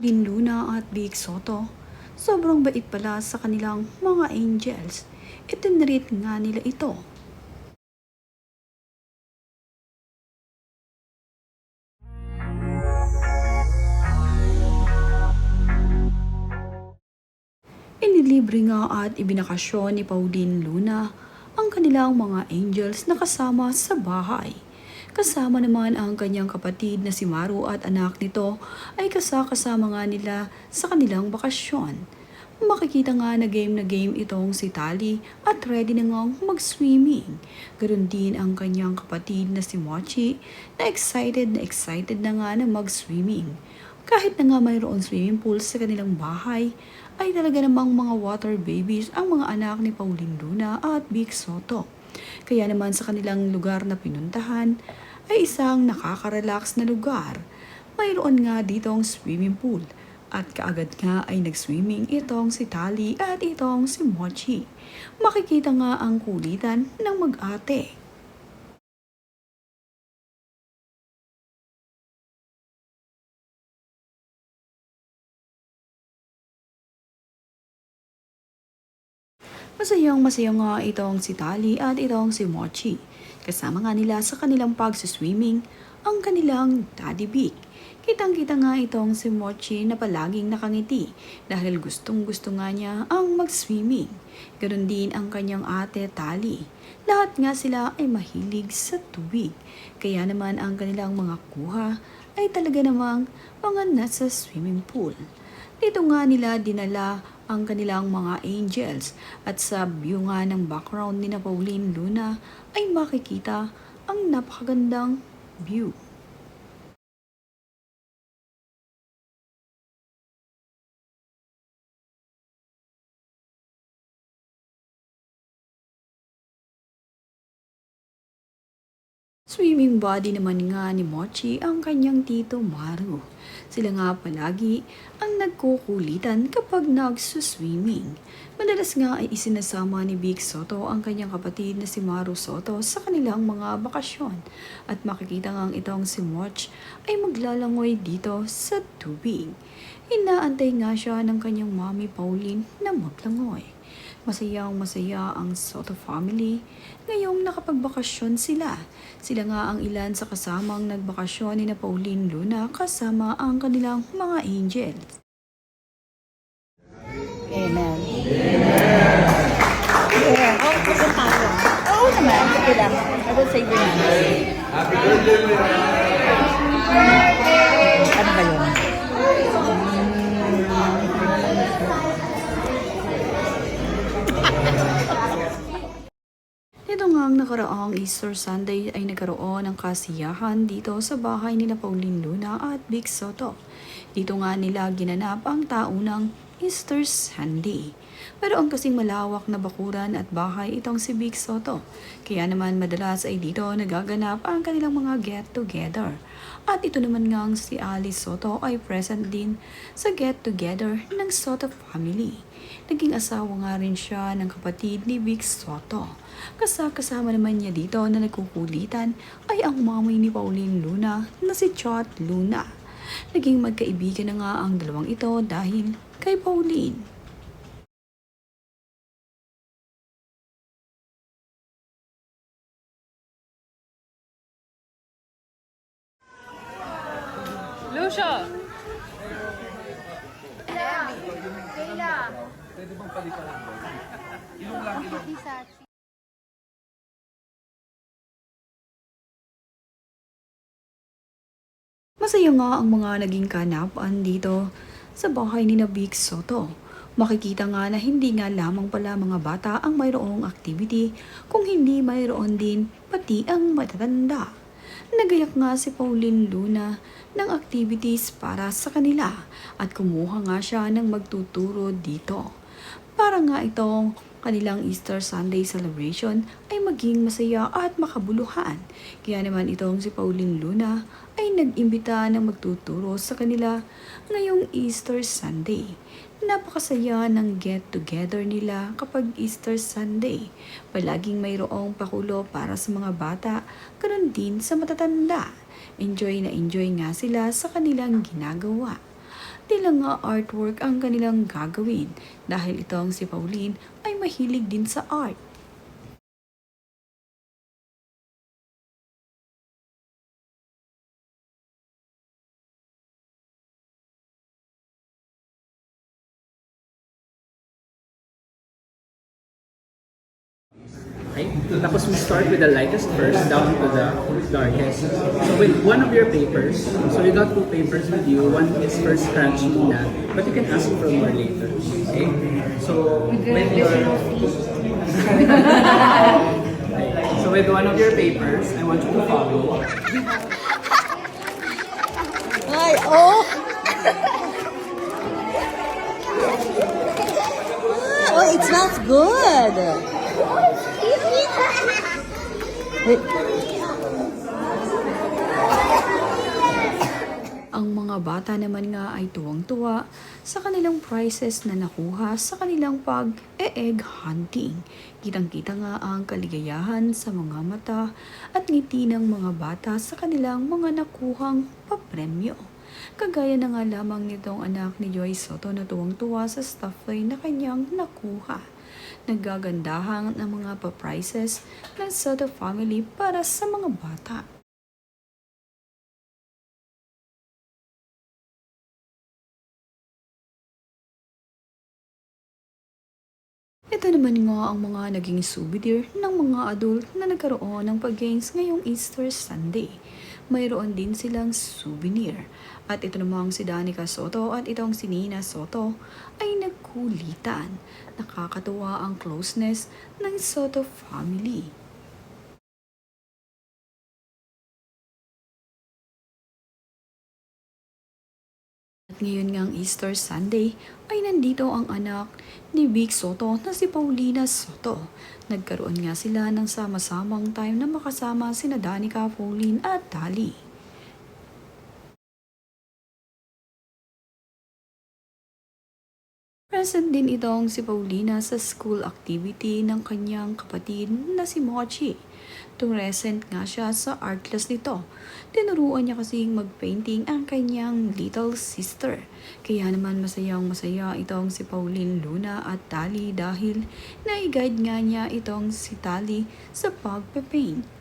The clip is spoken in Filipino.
Din Luna at Big Soto, sobrang bait pala sa kanilang mga angels. Itinreat nga nila ito. Inilibre nga at ibinakasyon ni Pauline Luna ang kanilang mga angels na kasama sa bahay. Kasama naman ang kanyang kapatid na si Maru at anak nito ay kasama nga nila sa kanilang bakasyon. Makikita nga na game itong si Tali at ready na ngang mag-swimming. Ganoon din ang kanyang kapatid na si Mochi na excited na nga na mag-swimming. Kahit na nga mayroon swimming pool sa kanilang bahay, ay talaga namang mga water babies ang mga anak ni Pauline Luna at Big Soto. Kaya naman sa kanilang lugar na pinuntahan ay isang nakaka-relax na lugar. Mayroon nga ditong swimming pool at kaagad nga ay nag-swimming itong si Tali at itong si Mochi. Makikita nga ang kulitan ng mag-ate. Masaya nga itong si Tali at itong si Mochi. Kasama nga nila sa kanilang pagsiswimming ang kanilang daddy big. Kitang-kita nga itong si Mochi na palaging nakangiti dahil gustong-gusto nga niya ang mag-swimming. Ganon din ang kanyang ate Tali. Lahat nga sila ay mahilig sa tubig. Kaya naman ang kanilang mga kuha ay talaga namang mga nasa swimming pool. Dito nga nila dinala ang kanilang mga angels at sa view nga ng background ni na Pauline Luna ay makikita ang napakagandang view. Swimming body naman nga ni Mochi ang kanyang tito Maru. Sila nga palagi ang nagkukulitan kapag nagsuswimming. Madalas nga ay isinasama ni Big Soto ang kanyang kapatid na si Maru Soto sa kanilang mga bakasyon. At makikita nga itong si Moch ay maglalangoy dito sa tubig. Inaantay nga siya ng kanyang mommy Pauline na maglangoy. Masayang masaya ang Soto family ngayong nakapagbakasyon sila. Sila nga ang ilan sa kasamang nagbakasyon ni na Pauline Luna kasama ang kanilang mga angels. Amen. Yeah. Oh, kasi tayo. Oo naman. Sige lang. I will save your money. Ano ba yun? Ito nga ang nakaraang Easter Sunday ay nagkaroon ng kasiyahan dito sa bahay nila Pauline Luna at Big Soto. Dito nga nila ginanap ang taunang Easter Sunday. Pero ang kasing malawak na bakuran at bahay itong si Big Soto. Kaya naman madalas ay dito nagaganap ang kanilang mga get-together. At ito naman ngang si Alice Soto ay present din sa get-together ng Soto family. Naging asawa nga rin siya ng kapatid ni Big Soto. Kasama naman niya dito na nagkukulitan ay ang mami ni Pauline Luna na si Chot Luna. Naging magkaibigan na nga ang dalawang ito dahil kay Pauline. Lucia! Masaya nga ang mga naging kanapan dito sa bahay ni na Big Soto. Makikita nga na hindi nga lamang pala mga bata ang mayroong activity, kung hindi mayroon din pati ang matatanda. Nagayak nga si Pauline Luna ng activities para sa kanila at kumuha nga siya ng magtuturo dito. Para nga itong kanilang Easter Sunday celebration ay maging masaya at makabuluhan. Kaya naman itong si Pauline Luna ay nag-imbita ng magtuturo sa kanila ngayong Easter Sunday. Napakasaya ng get-together nila kapag Easter Sunday. Palaging mayroong pakulo para sa mga bata, ganoon din sa matatanda. Enjoy na enjoy nga sila sa kanilang ginagawa. Tila nga artwork ang kanilang gagawin dahil itong si Pauline ay mahilig din sa art. Okay? Tapos we start with the lightest first down to the darkest. So with one of your papers, so you got two papers with you, one is first scratch muna, but you can ask for more later. Okay? So with your, okay. So with one of your papers, I want you to follow. Ay, oh! Oh, it smells good. Wait. Ang mga bata naman nga ay tuwang-tuwa sa kanilang prizes na nakuha sa kanilang pag-egg hunting. Kitang-kita nga ang kaligayahan sa mga mata at ngiti ng mga bata sa kanilang mga nakuhang papremyo. Kagaya na nga lamang nitong anak ni Joy Soto na tuwang-tuwa sa stuff toy na kanyang nakuha. Naggagandahan ang mga pa-prizes ng Soto family para sa mga bata. Ito naman nga ang mga naging souvenir ng mga adult na nagkaroon ng pag-games ngayong Easter Sunday. Mayroon din silang souvenir. At ito namang si Danica Soto at itong si Nina Soto ay nagkulitan. Nakakatuwa ang closeness ng Soto family. At ngayon ngang Easter Sunday ay nandito ang anak ni Vic Soto na si Paulina Soto. Nagkaroon nga sila ng sama-samang time na makasama sina Danica, Pauline at Dali. Present din itong si Paulina sa school activity ng kanyang kapatid na si Mochi. Present nga siya sa art class nito. Tinuruan niya kasing mag-painting ang kanyang little sister. Kaya naman masayang masaya itong si Pauline Luna at Tali dahil na-guide nga niya itong si Tali sa pagpe-paint.